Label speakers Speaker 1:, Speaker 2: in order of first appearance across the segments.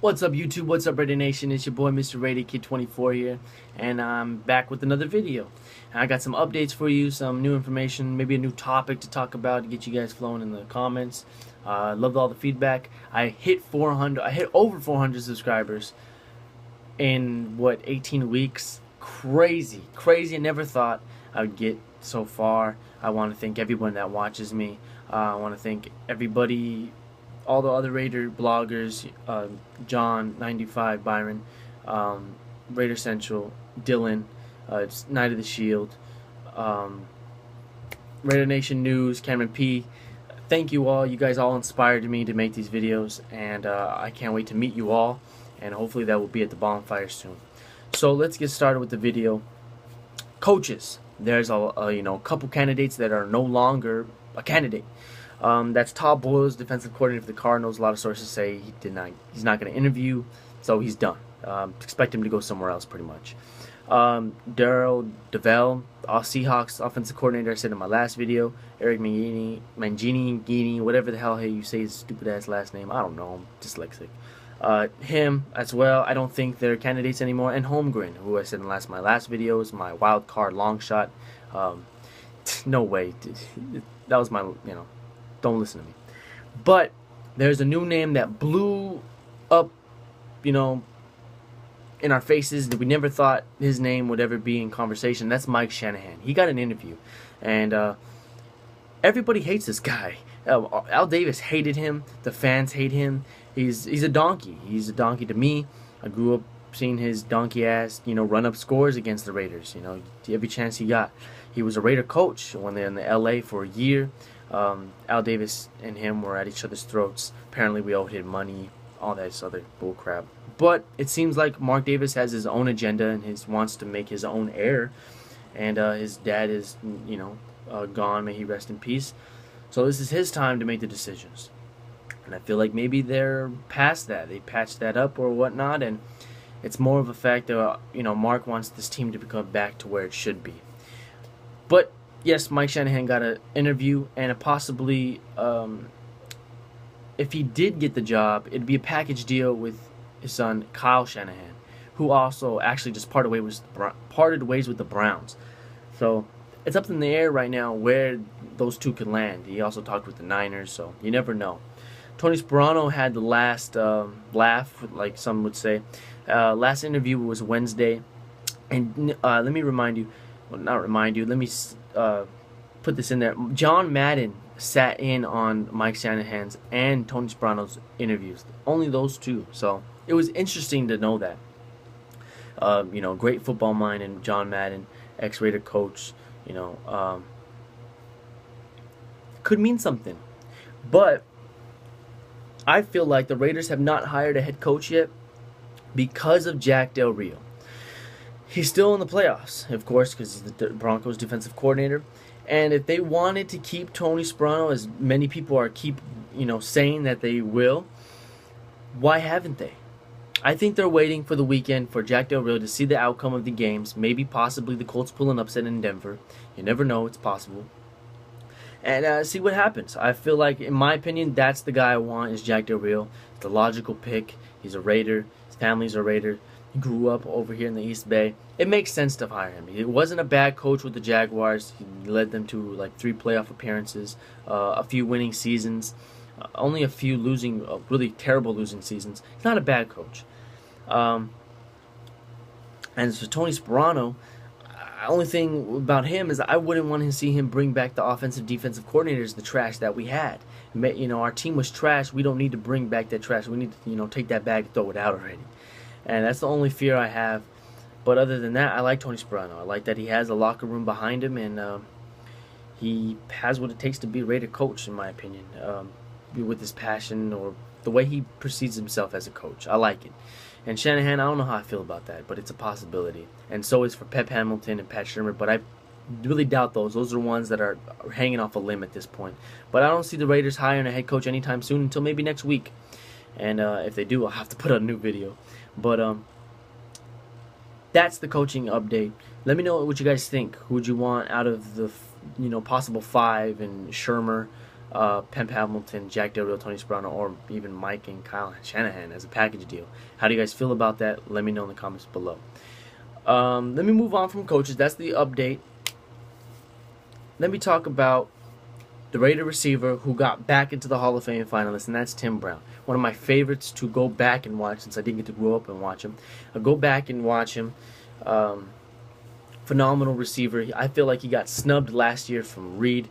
Speaker 1: What's up, YouTube? What's up, Raider Nation? It's your boy Mr. Raider Kid 24 here, and I'm back with another video. And I got some updates for you, some new information, maybe a new topic to talk about to get you guys flowing in the comments. Loved all the feedback. I hit over 400 subscribers in 18 weeks. Crazy. I never thought I would get so far. I want to thank everyone that watches me. I want to thank everybody, all the other Raider bloggers, John 95, Byron, Raider Central, Dylan, Night of the Shield, Raider Nation News, Cameron P. Thank you all. You guys all inspired me to make these videos, and I can't wait to meet you all, and hopefully that will be at the bonfire soon. So let's get started with the video. Coaches. There's a couple candidates that are no longer a candidate. That's Todd Boyles, defensive coordinator for the Cardinals. A lot of sources say he's not going to interview, so he's done. Expect him to go somewhere else, pretty much. Daryl DeVell, Seahawks offensive coordinator. I said in my last video. Eric Mangini, whatever the hell you say his stupid ass last name. I don't know. I'm dyslexic. Him as well. I don't think they're candidates anymore. And Holmgren, who I said in my last video is my wild card long shot. No way. That was my Don't listen to me. But there's a new name that blew up, in our faces that we never thought his name would ever be in conversation. That's Mike Shanahan. He got an interview, and everybody hates this guy. Al Davis hated him. The fans hate him. He's a donkey. He's a donkey to me. I grew up seeing his donkey ass, run up scores against the Raiders. Every chance he got. He was a Raider coach when they're in the LA for a year. Al Davis and him were at each other's throats. Apparently we owed him money, all that other bullcrap. But it seems like Mark Davis has his own agenda and wants to make his own heir. And his dad is, gone. May he rest in peace. So this is his time to make the decisions. And I feel like maybe they're past that. They patched that up or whatnot. And it's more of a fact that, Mark wants this team to become back to where it should be. But yes, Mike Shanahan got an interview, and possibly, if he did get the job, it'd be a package deal with his son Kyle Shanahan, who also actually just parted ways with the Browns. So it's up in the air right now where those two could land. He also talked with the Niners, so you never know. Tony Sparano had the last laugh, like some would say. Last interview was Wednesday, and let me remind you. Well, not remind you. Let me put this in there. John Madden sat in on Mike Shanahan's and Tony Sparano's interviews. Only those two. So it was interesting to know that. Great football mind and John Madden, ex-Raider coach. Could mean something. But I feel like the Raiders have not hired a head coach yet because of Jack Del Rio. He's still in the playoffs, of course, because he's the Broncos defensive coordinator. And if they wanted to keep Tony Sparano, as many people are saying that they will, why haven't they? I think they're waiting for the weekend for Jack Del Rio to see the outcome of the games. Maybe, possibly, the Colts pull an upset in Denver. You never know. It's possible. And see what happens. I feel like, in my opinion, that's the guy I want is Jack Del Rio. It's the logical pick. He's a Raider. His family's a Raider. He grew up over here in the East Bay. It makes sense to hire him. He wasn't a bad coach with the Jaguars. He led them to like 3 playoff appearances, a few winning seasons, only a few really terrible losing seasons. He's not a bad coach. And for Tony Sparano, the only thing about him is I wouldn't want to see him bring back the offensive defensive coordinators, the trash that we had. Our team was trash. We don't need to bring back that trash. We need to take that bag and throw it out already. And that's the only fear I have. But other than that, I like Tony Sparano. I like that he has a locker room behind him, and he has what it takes to be a Raider coach, in my opinion, with his passion or the way he perceives himself as a coach. I like it. And Shanahan, I don't know how I feel about that, but it's a possibility. And so is for Pep Hamilton and Pat Shurmur, but I really doubt those. Those are ones that are hanging off a limb at this point. But I don't see the Raiders hiring a head coach anytime soon until maybe next week. And if they do, I'll have to put out a new video. But that's the coaching update. Let me know what you guys think. Who would you want out of the possible 5 and Shurmur, Pemp Hamilton, Jack Del Rio, Tony Soprano, or even Mike and Kyle Shanahan as a package deal. How do you guys feel about that? Let me know in the comments below. Let me move on from coaches. That's the update. Let me talk about the Raider receiver who got back into the Hall of Fame finalists, and that's Tim Brown. One of my favorites to go back and watch since I didn't get to grow up and watch him. I'll go back and watch him. Phenomenal receiver. I feel like he got snubbed last year from Reed.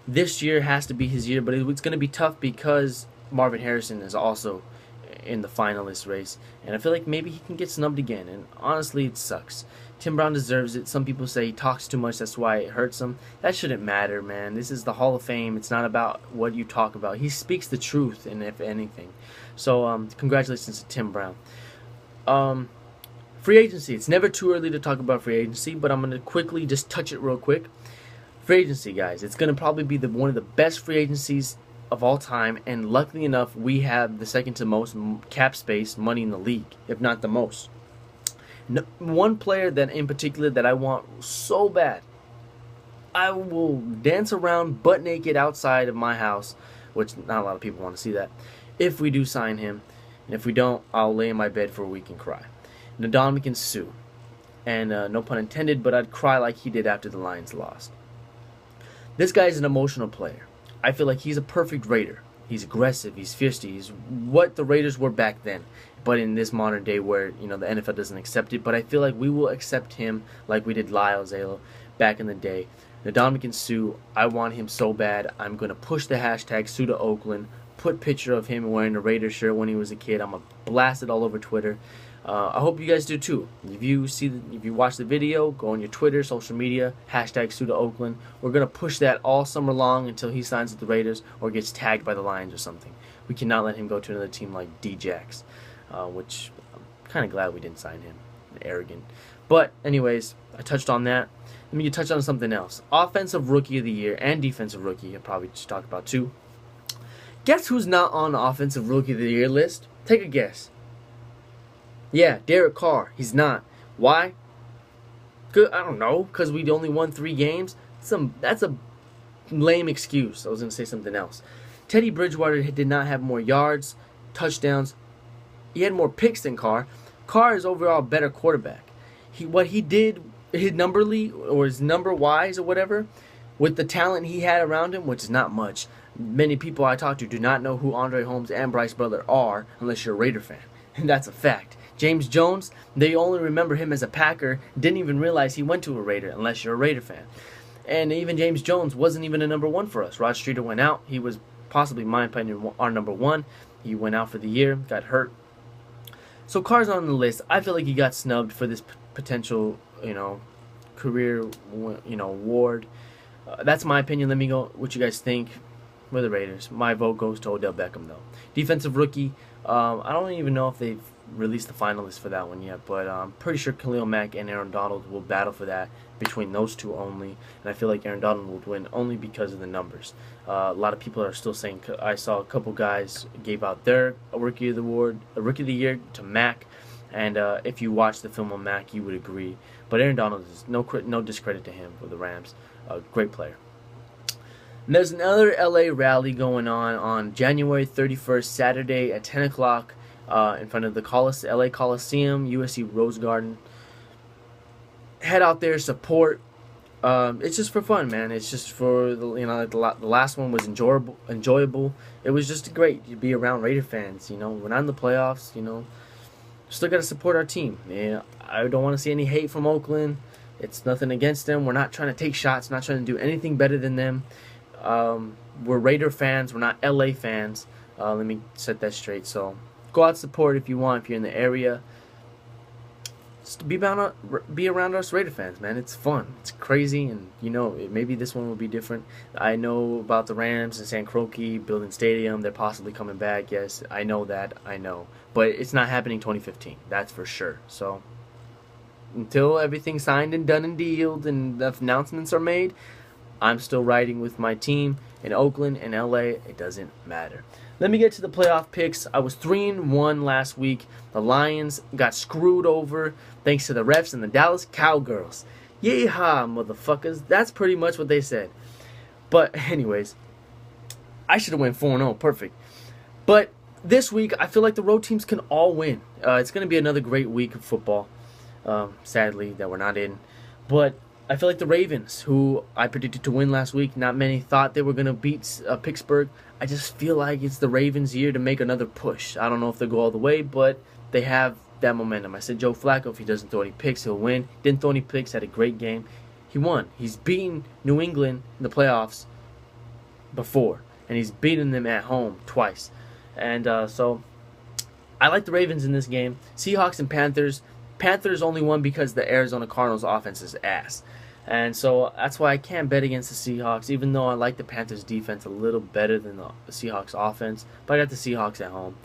Speaker 1: This year has to be his year, but it's going to be tough because Marvin Harrison is also in the finalist race, and I feel like maybe he can get snubbed again, and honestly it sucks. Tim Brown deserves it. Some people say he talks too much, that's why it hurts him. That shouldn't matter, man. This is the Hall of Fame. It's not about what you talk about. He speaks the truth, and if anything. So congratulations to Tim Brown. Free agency. It's never too early to talk about free agency, but I'm going to quickly just touch it real quick. Free agency, guys. It's going to probably be one of the best free agencies of all time, and luckily enough, we have the second to most cap space money in the league, if not the most. One player that in particular that I want so bad, I will dance around butt naked outside of my house, which not a lot of people want to see that, if we do sign him. And if we don't, I'll lay in my bed for a week and cry. Ndamukong Suh. And no pun intended, but I'd cry like he did after the Lions lost. This guy is an emotional player. I feel like he's a perfect Raider. He's aggressive, he's fierce, he's what the Raiders were back then. But in this modern day where, the NFL doesn't accept it, but I feel like we will accept him like we did Lyle Zaylo back in the day. Ndamukong Suh, I want him so bad. I'm going to push the hashtag Suh to Oakland, put picture of him wearing a Raider shirt when he was a kid. I'm going to blast it all over Twitter. I hope you guys do too. If you watch the video, go on your Twitter, social media, hashtag Suh to Oakland. We're going to push that all summer long until he signs with the Raiders or gets tagged by the Lions or something. We cannot let him go to another team like D-Jax, which I'm kind of glad we didn't sign him. Arrogant. But anyways, I touched on that. Let me touch on something else. Offensive Rookie of the Year and Defensive Rookie, I'll probably just talk about too. Guess who's not on the Offensive Rookie of the Year list? Take a guess. Yeah, Derek Carr. He's not. Why? Good. I don't know. Because we only won 3 games. That's a lame excuse. I was going to say something else. Teddy Bridgewater did not have more yards, touchdowns. He had more picks than Carr. Carr is overall a better quarterback. What he did, his number-wise or whatever, with the talent he had around him, which is not much. Many people I talk to do not know who Andre Holmes and Bryce Butler are unless you're a Raider fan. And that's a fact. James Jones, they only remember him as a Packer, didn't even realize he went to a Raider unless you're a Raider fan. And even James Jones wasn't even a number 1 for us. Rod Streeter went out. He was possibly, in my opinion, our number 1. He went out for the year, got hurt. So Carr's on the list. I feel like he got snubbed for this potential, career, award. That's my opinion. Let me know what you guys think. We're the Raiders. My vote goes to Odell Beckham, though. Defensive Rookie, I don't even know if they've released the finalists for that one yet, but I'm pretty sure Khalil Mack and Aaron Donald will battle for that between those two only, and I feel like Aaron Donald will win only because of the numbers. A lot of people are still saying, I saw a couple guys gave out their Rookie of the Year to Mack, and if you watch the film on Mack, you would agree. But Aaron Donald is no discredit to him for the Rams. Great player. And there's another LA rally going on January 31st, Saturday at 10 o'clock in front of the LA Coliseum, USC Rose Garden. Head out there, support. It's just for fun, man. It's just for, the last one was enjoyable. It was just great to be around Raider fans. We're not in the playoffs, Still got to support our team. Yeah, I don't want to see any hate from Oakland. It's nothing against them. We're not trying to take shots, not trying to do anything better than them. We're Raider fans. We're not LA fans. Let me set that straight. So go out, support if you want, if you're in the area. Just be around us Raider fans, man. It's fun. It's crazy, and maybe this one will be different. I know about the Rams and San Croce building stadium. They're possibly coming back. Yes, I know that. I know, but it's not happening 2015. That's for sure. So until everything's signed and done and dealed and the announcements are made, I'm still riding with my team in Oakland and LA. It doesn't matter. Let me get to the playoff picks. I was 3-1 last week. The Lions got screwed over thanks to the refs and the Dallas Cowgirls. Yeehaw, motherfuckers. That's pretty much what they said. But anyways, I should have went 4-0, perfect. But this week, I feel like the road teams can all win. It's going to be another great week of football, sadly, that we're not in. But I feel like the Ravens, who I predicted to win last week, not many thought they were going to beat Pittsburgh. I just feel like it's the Ravens' year to make another push. I don't know if they'll go all the way, but they have that momentum. I said Joe Flacco, if he doesn't throw any picks, he'll win. Didn't throw any picks, had a great game. He won. He's beaten New England in the playoffs before, and he's beaten them at home twice. And so I like the Ravens in this game. Seahawks and Panthers. Panthers only won because the Arizona Cardinals offense is ass. And so that's why I can't bet against the Seahawks, even though I like the Panthers defense a little better than the Seahawks offense. But I got the Seahawks at home.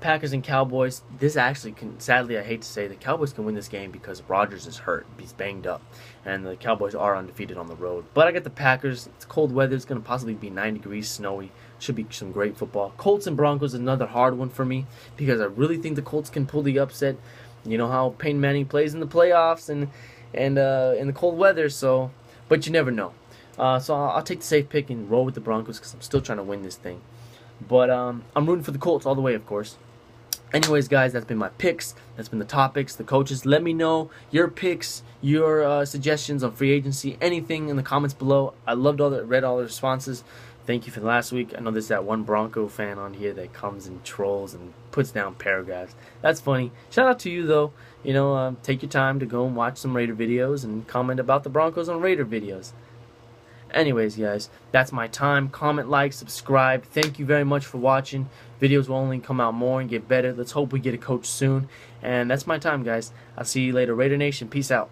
Speaker 1: Packers and Cowboys. This actually can, sadly, I hate to say, the Cowboys can win this game because Rodgers is hurt. He's banged up. And the Cowboys are undefeated on the road. But I got the Packers. It's cold weather. It's going to possibly be 9 degrees, snowy. Should be some great football. Colts and Broncos is another hard one for me because I really think the Colts can pull the upset. You know how Peyton Manning plays in the playoffs and in the cold weather. So, but you never know. So I'll take the safe pick and roll with the Broncos because I'm still trying to win this thing. But I'm rooting for the Colts all the way, of course. Anyways, guys, that's been my picks. That's been the topics, the coaches. Let me know your picks, your suggestions on free agency, anything in the comments below. I read all the responses. Thank you for the last week. I know there's that one Bronco fan on here that comes and trolls and puts down paragraphs. That's funny. Shout out to you, though. You know, take your time to go and watch some Raider videos and comment about the Broncos on Raider videos. Anyways, guys, that's my time. Comment, like, subscribe. Thank you very much for watching. Videos will only come out more and get better. Let's hope we get a coach soon. And that's my time, guys. I'll see you later. Raider Nation, peace out.